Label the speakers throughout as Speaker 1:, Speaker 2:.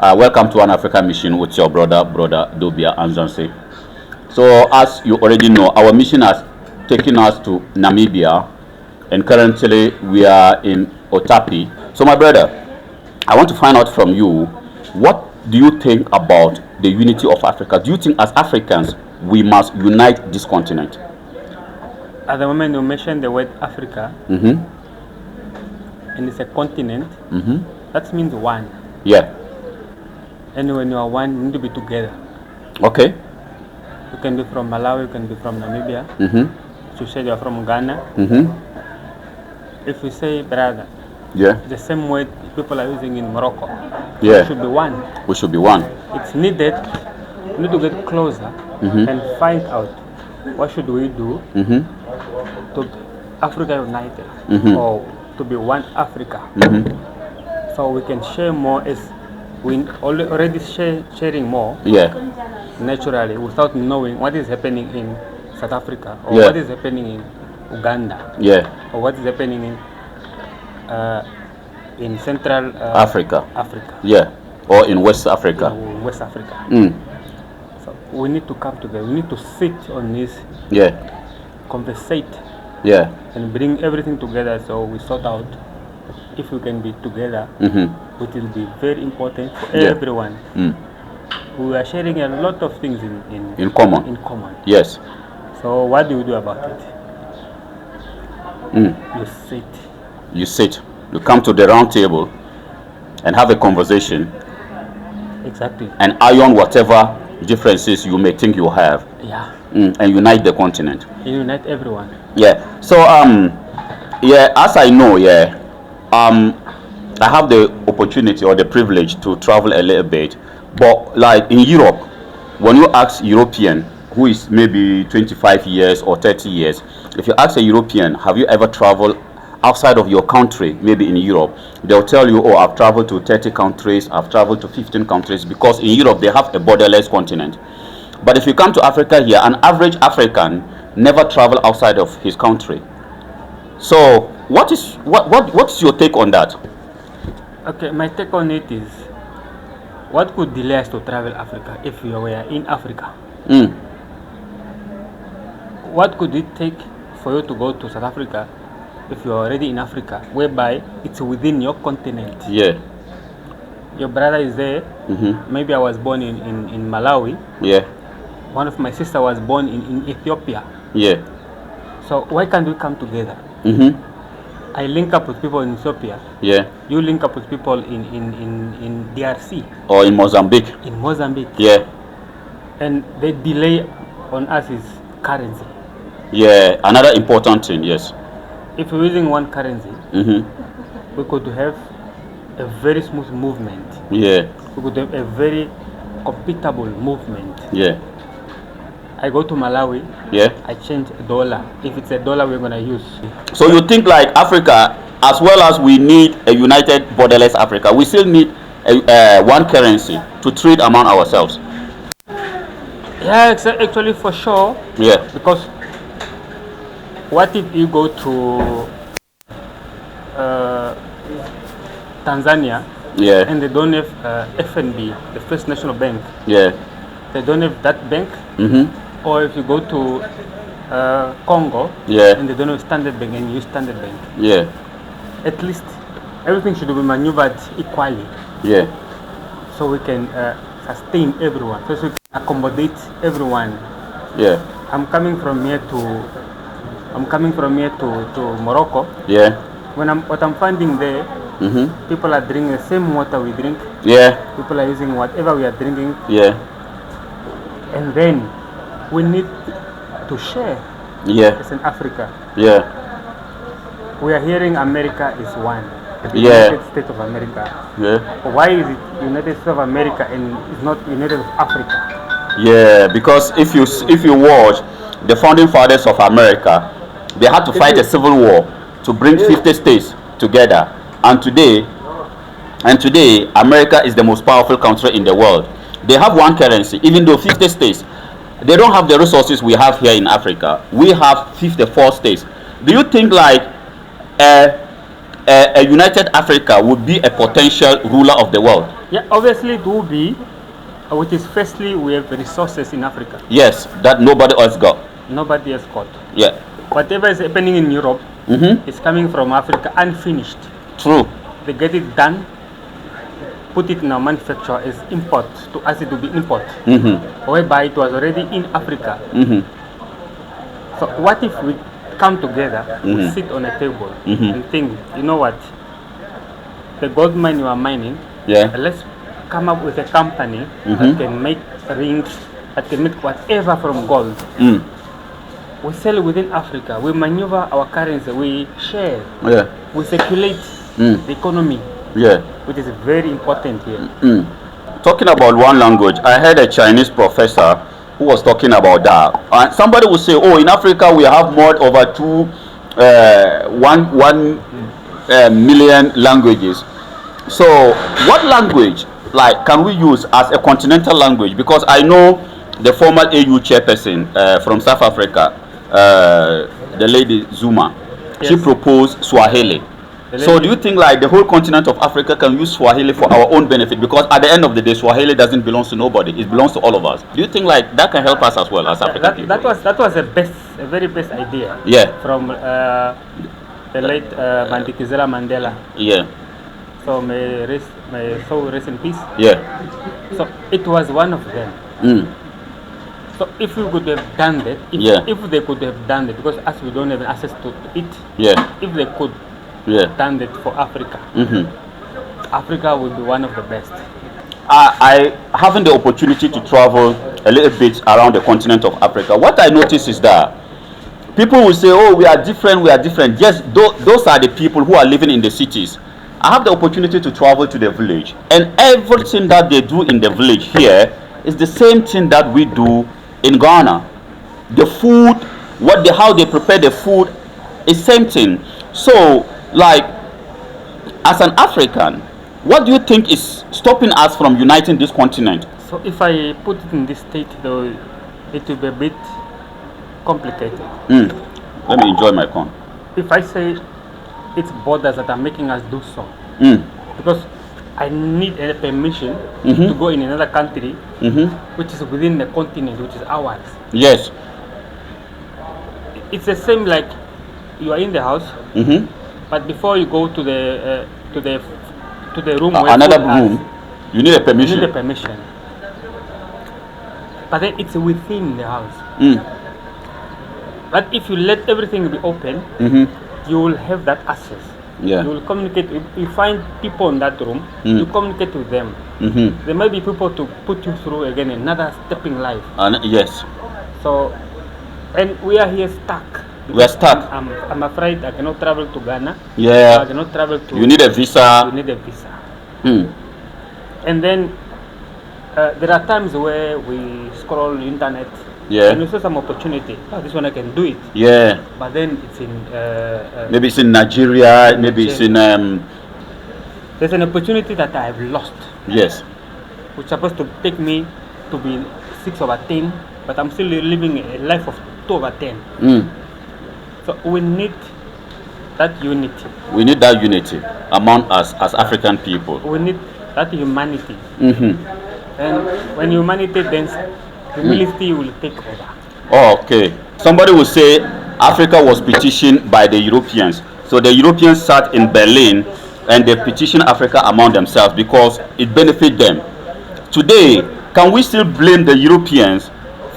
Speaker 1: Welcome to One Africa Mission with your brother Dobia Anzansi. So, as you already know, our mission has taken us to Namibia, and currently we are in Otapi. So, my brother, I want to find out from you, what do you think about the unity of Africa? Do you think, as Africans, we must unite this continent?
Speaker 2: At the moment you mention the word Africa,
Speaker 1: Mm-hmm.
Speaker 2: and it's a continent,
Speaker 1: Mm-hmm.
Speaker 2: that means one.
Speaker 1: Yeah.
Speaker 2: And when you are one, you need to be together.
Speaker 1: Okay.
Speaker 2: You can be from Malawi, you can be from Namibia.
Speaker 1: Mm-hmm.
Speaker 2: You say you are from Ghana.
Speaker 1: Mm-hmm.
Speaker 2: If we say brother,
Speaker 1: Yeah.
Speaker 2: the same word people are using in Morocco.
Speaker 1: Yeah.
Speaker 2: We should be one.
Speaker 1: We should be one.
Speaker 2: It's needed. We need to get closer and find out what should we do
Speaker 1: Mm-hmm.
Speaker 2: to Africa united, or to be one Africa, so we can share more, as we already sharing more
Speaker 1: Yeah.
Speaker 2: naturally without knowing what is happening in South Africa, or
Speaker 1: Yeah.
Speaker 2: what is happening in Uganda,
Speaker 1: Yeah.
Speaker 2: or what is happening in Central
Speaker 1: Africa.
Speaker 2: Africa,
Speaker 1: Yeah. Or in West Africa.
Speaker 2: or West Africa.
Speaker 1: Mm.
Speaker 2: So we need to come together. We need to sit on this,
Speaker 1: Yeah.
Speaker 2: conversate,
Speaker 1: Yeah.
Speaker 2: and bring everything together, so we sort out if we can be together.
Speaker 1: Mm-hmm.
Speaker 2: It will be very important for
Speaker 1: Yeah.
Speaker 2: everyone.
Speaker 1: Mm.
Speaker 2: We are sharing a lot of things
Speaker 1: In common.
Speaker 2: in common.
Speaker 1: Yes.
Speaker 2: So what do you do about it?
Speaker 1: Mm.
Speaker 2: You sit.
Speaker 1: You sit. You come to the round table and have a conversation
Speaker 2: Exactly.
Speaker 1: and iron whatever differences you may think you have,
Speaker 2: Yeah.
Speaker 1: and unite the continent.
Speaker 2: You unite everyone.
Speaker 1: Yeah. So yeah, as I know, yeah, I have the opportunity or the privilege to travel a little bit, but like in Europe, when you ask European who is maybe 25 years or 30 years, if you ask a European, have you ever traveled outside of your country, maybe in Europe, they'll tell you, oh, I've traveled to 30 countries, I've traveled to 15 countries, because in Europe they have a borderless continent. But if you come to Africa here, an average African never travel outside of his country. So what's your take on that?
Speaker 2: Okay, my take on it is, what could delay us to travel Africa if we were in Africa?
Speaker 1: Mm.
Speaker 2: What could it take for you to go to South Africa if you are already in Africa, whereby it's within your continent?
Speaker 1: Yeah.
Speaker 2: Your brother is there.
Speaker 1: Mm-hmm.
Speaker 2: Maybe I was born in Malawi.
Speaker 1: Yeah.
Speaker 2: One of my sister was born in Ethiopia.
Speaker 1: Yeah.
Speaker 2: So why can't we come together?
Speaker 1: Mm-hmm.
Speaker 2: I link up with people in Ethiopia.
Speaker 1: Yeah.
Speaker 2: You link up with people in DRC,
Speaker 1: Or in Mozambique.
Speaker 2: in Mozambique.
Speaker 1: Yeah.
Speaker 2: And the delay on us is currency.
Speaker 1: Yeah. Another important thing. Yes.
Speaker 2: If we're using one currency,
Speaker 1: Mm-hmm.
Speaker 2: we could have a very smooth movement.
Speaker 1: Yeah.
Speaker 2: We could have a very compatible movement.
Speaker 1: Yeah.
Speaker 2: I go to Malawi,
Speaker 1: Yeah.
Speaker 2: I change a dollar. If it's a dollar we're gonna use.
Speaker 1: So you think like Africa, as well as we need a united borderless Africa, we still need one currency to trade among ourselves.
Speaker 2: Yeah, actually for sure.
Speaker 1: Yeah.
Speaker 2: Because what if you go to Tanzania
Speaker 1: Yeah.
Speaker 2: and they don't have FNB, the First National Bank?
Speaker 1: Yeah.
Speaker 2: They don't have that bank.
Speaker 1: Mm-hmm.
Speaker 2: Or if you go to Congo,
Speaker 1: Yeah.
Speaker 2: and they don't have Standard Bank and you use Standard Bank,
Speaker 1: Yeah.
Speaker 2: at least everything should be maneuvered equally,
Speaker 1: Yeah.
Speaker 2: so we can sustain everyone, so we can accommodate everyone.
Speaker 1: Yeah.
Speaker 2: I'm coming from here to Morocco.
Speaker 1: Yeah.
Speaker 2: What I'm finding there,
Speaker 1: Mm-hmm.
Speaker 2: people are drinking the same water we drink.
Speaker 1: Yeah.
Speaker 2: People are using whatever we are drinking,
Speaker 1: Yeah.
Speaker 2: and then we need to share
Speaker 1: Yeah.
Speaker 2: as in Africa.
Speaker 1: Yeah.
Speaker 2: We are hearing America is one. The
Speaker 1: Yeah.
Speaker 2: United States of America.
Speaker 1: Yeah.
Speaker 2: Why is it United States of America and it's not United of Africa?
Speaker 1: Yeah. Because if you watch the founding fathers of America, they had to fight a civil war to bring 50 states together, and today America is the most powerful country in the world. They have one currency, even though 50 states, they don't have the resources we have here in Africa. We have 54 states. Do you think like a united Africa would be a potential ruler of the world?
Speaker 2: Yeah, obviously it will be, which is firstly we have resources in Africa.
Speaker 1: Yes, that nobody else got.
Speaker 2: Nobody has got.
Speaker 1: Yeah.
Speaker 2: Whatever is happening in Europe is coming from Africa unfinished.
Speaker 1: True.
Speaker 2: They get it done, put it in our manufacture as import. To us it will be import. Whereby it was already in Africa. So what if we come together, we sit on a table and think, you know what, the gold mine you are mining, let's come up with a company that can make rings, that can make whatever from gold. We sell within Africa, we maneuver our currency, we share, we circulate the economy, which is very important here.
Speaker 1: Talking about one language, I heard a Chinese professor who was talking about that. And somebody would say, oh, in Africa we have more over 1 million languages. So what language like can we use as a continental language? Because I know the former AU chairperson from South Africa, the lady Zuma, she proposed Swahili. So do you think like the whole continent of Africa can use Swahili for our own benefit? Because at the end of the day, Swahili doesn't belong to nobody. It belongs to all of us. Do you think like that can help us as well as African people?
Speaker 2: That was a very best idea.
Speaker 1: Yeah.
Speaker 2: From the late Mandela Mandela.
Speaker 1: Yeah.
Speaker 2: So may soul rest in peace.
Speaker 1: Yeah.
Speaker 2: So it was one of them. So if we could have done that, if they could have done that, because as we don't have access to it, if they could done that for Africa, Africa would be one of the best.
Speaker 1: I having the opportunity to travel a little bit around the continent of Africa, what I notice is that people will say, oh, we are different. Yes, those are the people who are living in the cities. I have the opportunity to travel to the village, and everything that they do in the village here is the same thing that we do in Ghana. The food, how they prepare the food is same thing. So, like, as an African, what do you think is stopping us from uniting this continent?
Speaker 2: So if I put it in this state, though, it will be a bit complicated.
Speaker 1: Let me enjoy my corn.
Speaker 2: If I say it's borders that are making us do so, because I need a permission to go in another country, which is within the continent, which is ours.
Speaker 1: Yes.
Speaker 2: It's the same like you are in the house, but before you go to the room,
Speaker 1: another room, you need a permission.
Speaker 2: You need a permission. But then it's within the house. But if you let everything be open, you will have that access. You will communicate. If you find people in that room, you communicate with them. There may be people to put you through again another step in life.
Speaker 1: Yes.
Speaker 2: So, and we are here stuck.
Speaker 1: We are stuck.
Speaker 2: I'm afraid I cannot travel to Ghana. I cannot travel to.
Speaker 1: You need a visa.
Speaker 2: You need a visa. And then there are times where we scroll the internet. And we see some opportunity. Oh, this one I can do it. But then it's in
Speaker 1: maybe it's in Nigeria. Maybe it's in.
Speaker 2: There's an opportunity that I have lost.
Speaker 1: Yes.
Speaker 2: Which is supposed to take me to be 6/10, but I'm still living a life of 2/10. So we need that unity. We need that unity
Speaker 1: among us as African people.
Speaker 2: We need that humanity. And when humanity, then humility will take over.
Speaker 1: Oh, okay. Somebody will say Africa was petitioned by the Europeans. So the Europeans sat in Berlin and they petitioned Africa among themselves because it benefits them. Today, can we still blame the Europeans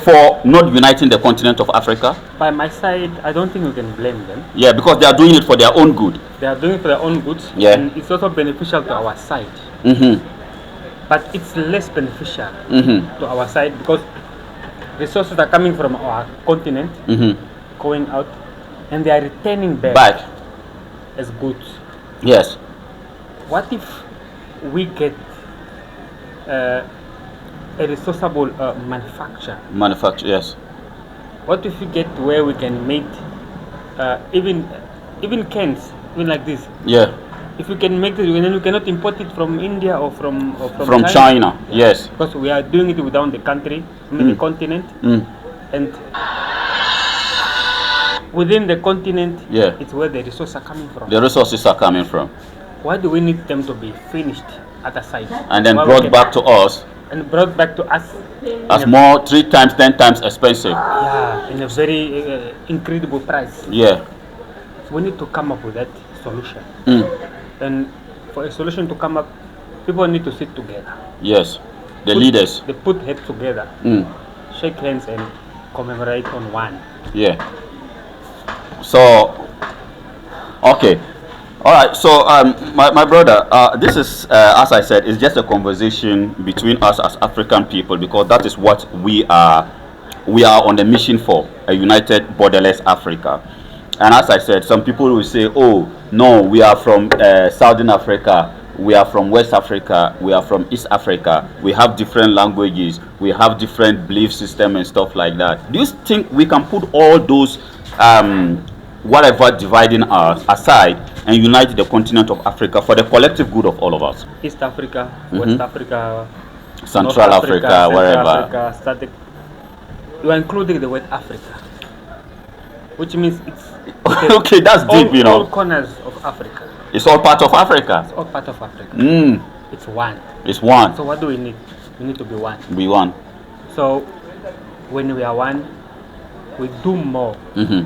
Speaker 1: for not uniting the continent of Africa?
Speaker 2: By my side, I don't think we can blame them.
Speaker 1: Yeah, because they are doing it for their own good.
Speaker 2: They are doing it for their own good. And it's also beneficial to our side. But it's less beneficial to our side because resources are coming from our continent, going out, and they are returning back as goods.
Speaker 1: Yes.
Speaker 2: What if we get a resourceable manufacture?
Speaker 1: Yes.
Speaker 2: What if we get where we can make even cans, even like this?
Speaker 1: Yeah.
Speaker 2: If we can make it, then we cannot import it from India or from
Speaker 1: China. Yes.
Speaker 2: Because we are doing it within the country, the continent, and within the continent,
Speaker 1: Yeah.
Speaker 2: it's where the resources are coming from.
Speaker 1: The resources are coming from.
Speaker 2: Why do we need them to be finished at a site?
Speaker 1: And then
Speaker 2: Why we
Speaker 1: brought
Speaker 2: can-
Speaker 1: back to us
Speaker 2: and brought back to us
Speaker 1: as
Speaker 2: in a,
Speaker 1: more 3 times, 10 times expensive.
Speaker 2: yeah, in a very incredible price.
Speaker 1: Yeah.
Speaker 2: So we need to come up with that solution.
Speaker 1: Mm.
Speaker 2: And for a solution to come up, people need to sit together.
Speaker 1: Yes. The leaders.
Speaker 2: They put heads together,
Speaker 1: Mm.
Speaker 2: shake hands, and commemorate on one.
Speaker 1: Yeah. So, okay. All right. So, my brother, this is, as I said, it's just a conversation between us as African people, because that is what we are on the mission for, a united, borderless Africa. And as I said, some people will say, oh, no, we are from Southern Africa, we are from West Africa, we are from East Africa, we have different languages, we have different belief system and stuff like that. Do you think we can put all those, whatever dividing us aside and unite the continent of Africa for the collective good of all of us?
Speaker 2: East Africa, West Africa,
Speaker 1: Central
Speaker 2: North
Speaker 1: Africa,
Speaker 2: Central
Speaker 1: wherever.
Speaker 2: Africa, you are including the word Africa, which means it's
Speaker 1: Okay, that's deep, you
Speaker 2: all
Speaker 1: know.
Speaker 2: corners of Africa.
Speaker 1: It's all part of Africa.
Speaker 2: It's all part of Africa.
Speaker 1: Mm,
Speaker 2: It's one.
Speaker 1: it's one.
Speaker 2: So what do we need? We need to be one.
Speaker 1: We one.
Speaker 2: So when we are one, we do more.
Speaker 1: Mm-hmm.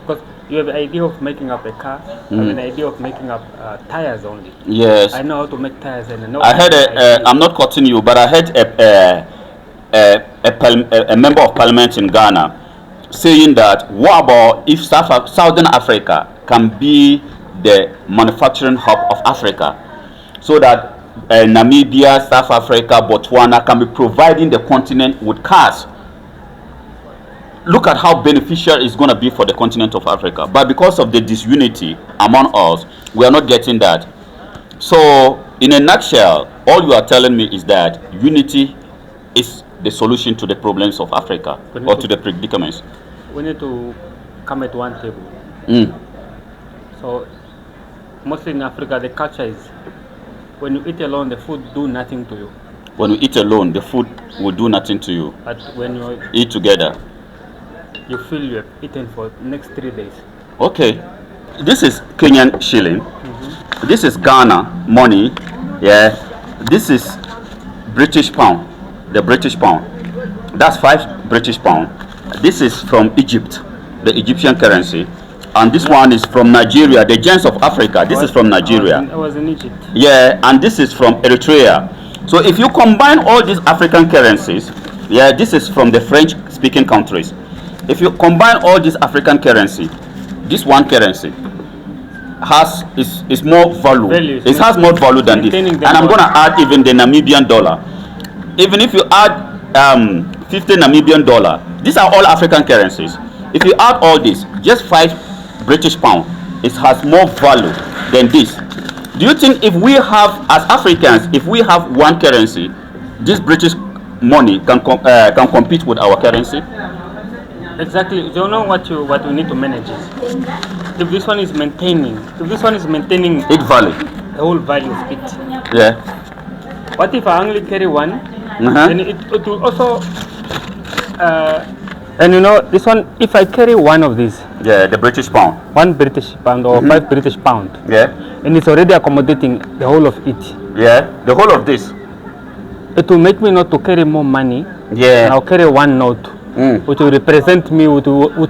Speaker 2: Because you have the idea of making up a car, I have an idea of making up tires only.
Speaker 1: Yes.
Speaker 2: I know how to make tires, and I know.
Speaker 1: I heard I'm not cutting you, but I heard a member of parliament in Ghana saying that what about if Southern Africa can be the manufacturing hub of Africa, so that Namibia, South Africa, Botswana can be providing the continent with cars. Look at how beneficial it's going to be for the continent of Africa. But because of the disunity among us, we are not getting that. So, in a nutshell, all you are telling me is that unity is the solution to the problems of Africa, or to the predicaments.
Speaker 2: We need to come at one table.
Speaker 1: Mm.
Speaker 2: So, mostly in Africa, the culture is when you eat alone, the food do nothing to you.
Speaker 1: When you eat alone, the food will do nothing to you.
Speaker 2: But when you
Speaker 1: Eat together.
Speaker 2: you feel you have eaten for the next 3 days.
Speaker 1: Okay. This is Kenyan shilling. This is Ghana money. Yeah. This is British pound. The British pound. That's 5 British pound. This is from Egypt, the Egyptian currency. And this one is from Nigeria, the gems of Africa. This is from Nigeria.
Speaker 2: I was in Egypt.
Speaker 1: Yeah, and this is from Eritrea. So if you combine all these African currencies, yeah, this is from the French-speaking countries. If you combine all these African currency, this one currency is more value. It has more value than this. And I'm gonna add even the Namibian dollar. Even if you add 50 Namibian dollar, these are all African currencies. If you add all this, just 5 British pound, it has more value than this. Do you think if we have, as Africans, if we have one currency, this British money can compete with our currency?
Speaker 2: Exactly. You don't know what we need to manage is if this one is maintaining
Speaker 1: It value.
Speaker 2: the whole value of it.
Speaker 1: Yeah.
Speaker 2: What if I only carry one?
Speaker 1: Uh-huh.
Speaker 2: Then it will also and you know this one, if I carry one of these,
Speaker 1: Yeah, the British pound.
Speaker 2: 1 British pound or 5 British pound,
Speaker 1: Yeah.
Speaker 2: and it's already accommodating the whole of it,
Speaker 1: Yeah. The whole of this.
Speaker 2: it will make me not to carry more money.
Speaker 1: Yeah.
Speaker 2: And I'll carry one note, which will represent me, which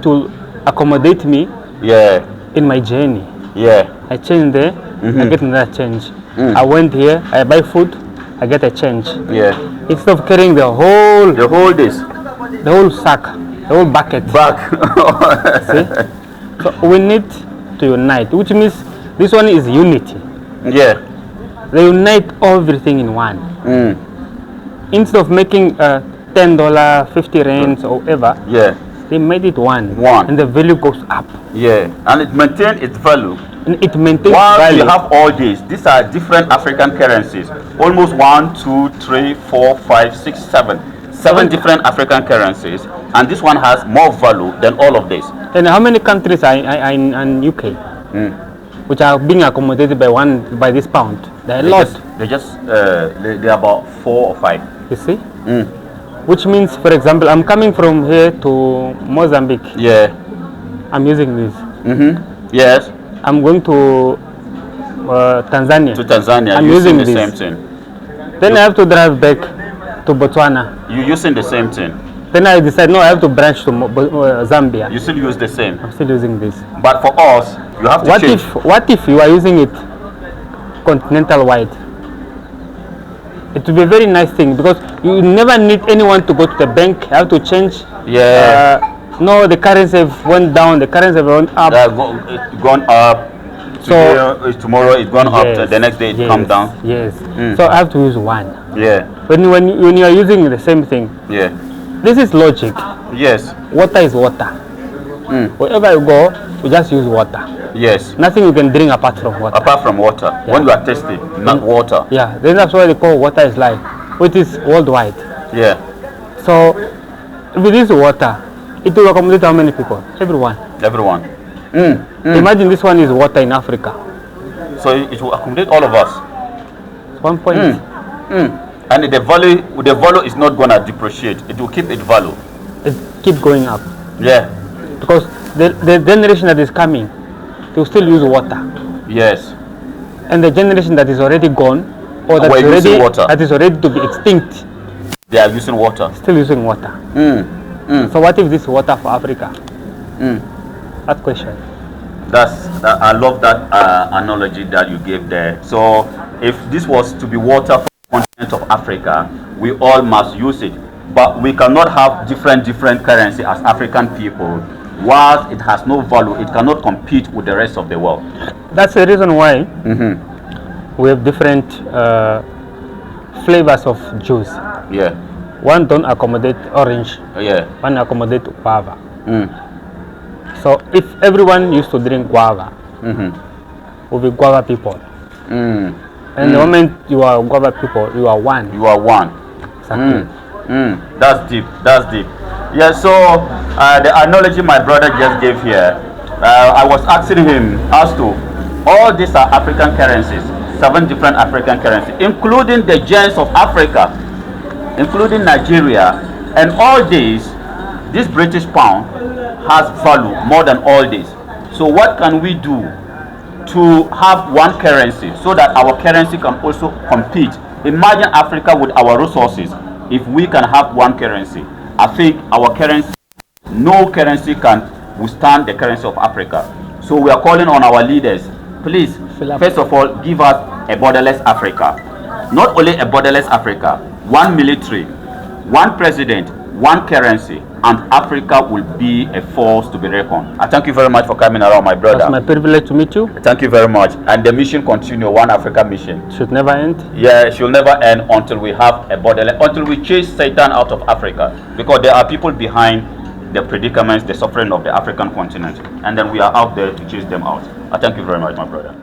Speaker 2: will accommodate me
Speaker 1: Yeah.
Speaker 2: in my journey.
Speaker 1: Yeah.
Speaker 2: I change there, I get another change. I went here, I buy food, I get a change.
Speaker 1: Yeah.
Speaker 2: Instead of carrying the whole
Speaker 1: this
Speaker 2: sack, the whole bucket.
Speaker 1: back.
Speaker 2: See? So we need to unite, which means this one is unity.
Speaker 1: Yeah.
Speaker 2: They unite everything in one. Instead of making $10, 50 rands or whatever,
Speaker 1: Yeah.
Speaker 2: they made it one.
Speaker 1: One.
Speaker 2: And the value goes up.
Speaker 1: Yeah. And it maintains its value.
Speaker 2: And it maintains
Speaker 1: While
Speaker 2: value.
Speaker 1: you have all these are different African currencies. Almost 1, 2, 3, 4, 5, 6, 7. 7 different African currencies, and this one has more value than all of this.
Speaker 2: And how many countries are in UK, which are being accommodated by this pound? There are a lot.
Speaker 1: They're about 4 or 5.
Speaker 2: You see? Which means, for example, I'm coming from here to Mozambique.
Speaker 1: Yeah.
Speaker 2: I'm using this.
Speaker 1: Yes.
Speaker 2: I'm going to Tanzania.
Speaker 1: To Tanzania.
Speaker 2: I'm
Speaker 1: using
Speaker 2: using
Speaker 1: the
Speaker 2: this.
Speaker 1: same thing.
Speaker 2: Then I have to drive back to Botswana.
Speaker 1: You're using the same thing.
Speaker 2: Then I decide, no, I have to branch to Zambia.
Speaker 1: You still use the same.
Speaker 2: I'm still using this.
Speaker 1: But for us, you have to
Speaker 2: What
Speaker 1: change.
Speaker 2: what if you are using it continental wide? It will be a very nice thing because you never need anyone to go to the bank. You have to change.
Speaker 1: Yeah.
Speaker 2: No, the currency went down. The currency went up.
Speaker 1: It's gone up. Today, tomorrow it's gone up. The next day it comes down.
Speaker 2: Yes. So I have to use one.
Speaker 1: Yeah.
Speaker 2: When you are using the same thing,
Speaker 1: Yeah.
Speaker 2: this is logic.
Speaker 1: Yes.
Speaker 2: Water is water. Wherever you go, you just use water.
Speaker 1: Yes.
Speaker 2: Nothing you can drink apart from water.
Speaker 1: Apart from water, when you are thirsty, not water.
Speaker 2: Yeah, then that's why they call water is life, which is worldwide.
Speaker 1: Yeah.
Speaker 2: So with this water, it will accommodate how many people? Everyone.
Speaker 1: Everyone.
Speaker 2: Imagine this one is water in Africa.
Speaker 1: So it will accommodate all of us.
Speaker 2: It's 1 point.
Speaker 1: And the value is not gonna depreciate. It will keep its value.
Speaker 2: It keep going up
Speaker 1: Yeah.
Speaker 2: because the generation that is coming, they will still use water,
Speaker 1: Yes.
Speaker 2: and the generation that is already gone or that
Speaker 1: We're
Speaker 2: is
Speaker 1: using
Speaker 2: already
Speaker 1: water.
Speaker 2: that is already to be extinct,
Speaker 1: They are using water.
Speaker 2: still using water. So what if this is water for Africa? That question.
Speaker 1: I love that analogy that you gave there. So if this was to be water for the continent of Africa, we all must use it. But we cannot have different currency as African people. Whilst it has no value, it cannot compete with the rest of the world.
Speaker 2: That's the reason why we have different flavors of juice.
Speaker 1: Yeah.
Speaker 2: One don't accommodate orange,
Speaker 1: Yeah.
Speaker 2: one accommodate guava. So if everyone used to drink guava, we'll be guava people. And the moment you are guava people, you are one.
Speaker 1: You are one.
Speaker 2: Exactly.
Speaker 1: That's deep. That's deep. Yeah. So the analogy my brother just gave here, I was asking him as to all these are African currencies, 7 different African currencies, including the giants of Africa, including Nigeria, and all these. This British pound has value more than all this. So what can we do to have one currency so that our currency can also compete? Imagine Africa with our resources. If we can have one currency, I think our currency, no currency can withstand the currency of Africa. So we are calling on our leaders, please, first of all, give us a borderless Africa. Not only a borderless Africa, one military, one president, one currency, and Africa will be a force to be reckoned. I thank you very much for coming around, my brother.
Speaker 2: It's my privilege to meet you.
Speaker 1: Thank you very much. And the mission continue, One Africa mission.
Speaker 2: Should never end.
Speaker 1: Yeah, it should never end until we have a borderless, until we chase Satan out of Africa. Because there are people behind the predicaments, the suffering of the African continent. And then we are out there to chase them out. I thank you very much, my brother.